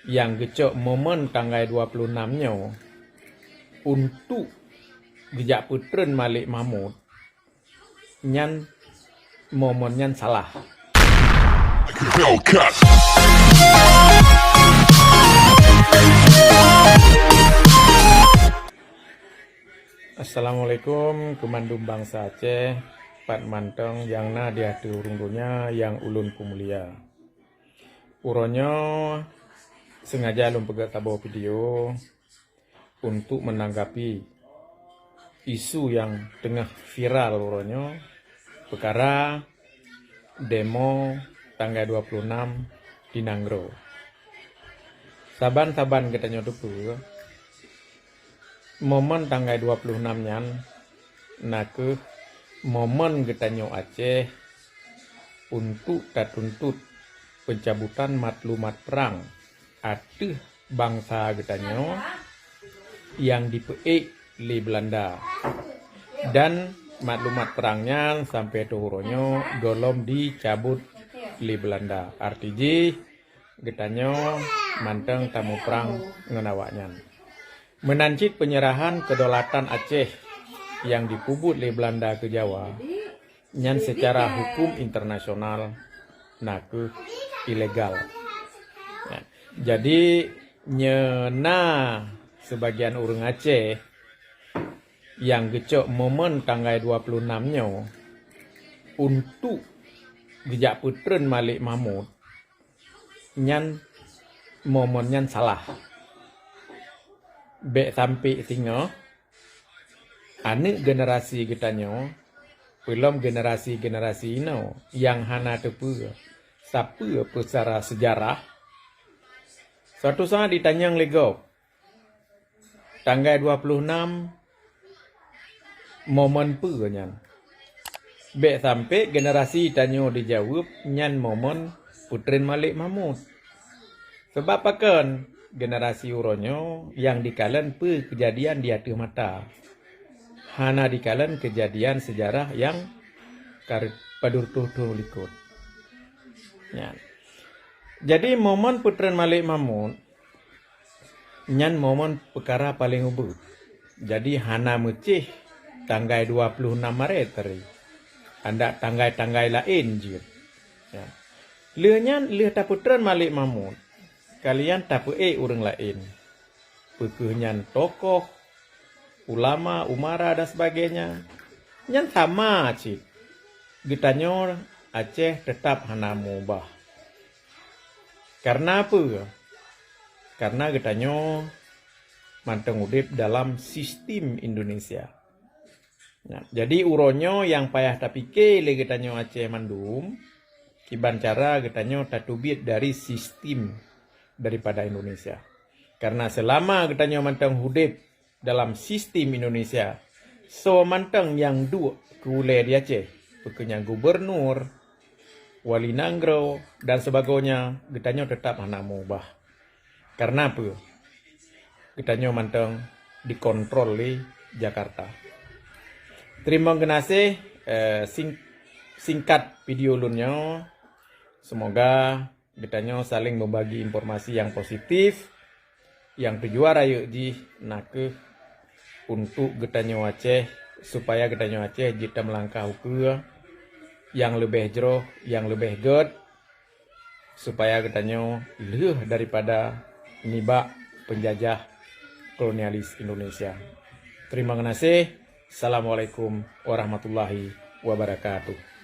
yang gecok momen tanggal 26-nya untuk gejak putren Malik Mahmud nyan momen nyan salah. Assalamualaikum kemandum bangsa Aceh, Pat Manteng yang na di hati urung yang ulun kumulia. Uronyo sengaja lum pegat tabo video untuk menanggapi isu yang tengah viral uronyo perkara demo tanggal 26 di Nanggro. Saban-saban kita nyodopu momen tanggal 26 nyan nak momen getanyo Aceh untuk tuntut pencabutan maklumat perang atau bangsa getanyo yang dipeik li Belanda, dan maklumat perangnya sampai tuhuronyo golom dicabut li Belanda. Artinya getanyo manteng tamu perang ngenawaknya menancit penyerahan kedaulatan Aceh yang dikubut oleh Belanda ke Jawa nyan secara hukum internasional naku ilegal. Nah, jadi nyena sebagian orang Aceh yang gecok momen tanggal 26-nya untuk gejak putren Malik Mahmud nyan momen nyan salah. Bek sampai tinggal anak generasi getanyo belum generasi ino yang hana tepu siapa secara sejarah suatu saat ditanya lego tanggal 26 momen pe nyan bek sampai generasi tanyo dijawab nyan momen putren Malik Mahmud sebab akan generasi uronyo yang dikalen pe kejadian di hati mata hana dikalen kejadian sejarah yang padur tuh likut ya. Jadi momen putren Malik Mahmud nyan momen perkara paling ubud. Jadi hana mecih tanggal 26 Maret tadi anda tanggal lain je ya. Leh ta putren Malik Mahmud kalian tak orang lain. Pekenyan tokoh, ulama, umara dan sebagainya. Yang sama cik. Getanyo Aceh tetap hana mubah. Karena apa? Karena getanyo manteng udip dalam sistem Indonesia. Nah, jadi uronyo yang payah tak pikir le getanyo Aceh mandum. Kiban cara getanyo tatubit dari sistem daripada Indonesia. Karena selama getanyo manteng hudip dalam sistem Indonesia, so manteng yang dua kule di Aceh, pekenya gubernur, wali Nanggro dan sebagainya, getanyo tetap hana mubah. Karena apa? Getanyo manteng dikontrol di Jakarta. Terima kasih singkat video lunyo. Semoga getanyo saling membagi informasi yang positif yang tujuan rayu di nak untuk getanyo Aceh supaya getanyo Aceh jita melangkah ke yang lebih jero, yang lebih good supaya getanyo lebih daripada nibak penjajah kolonialis Indonesia. Terima kasih. Assalamualaikum warahmatullahi wabarakatuh.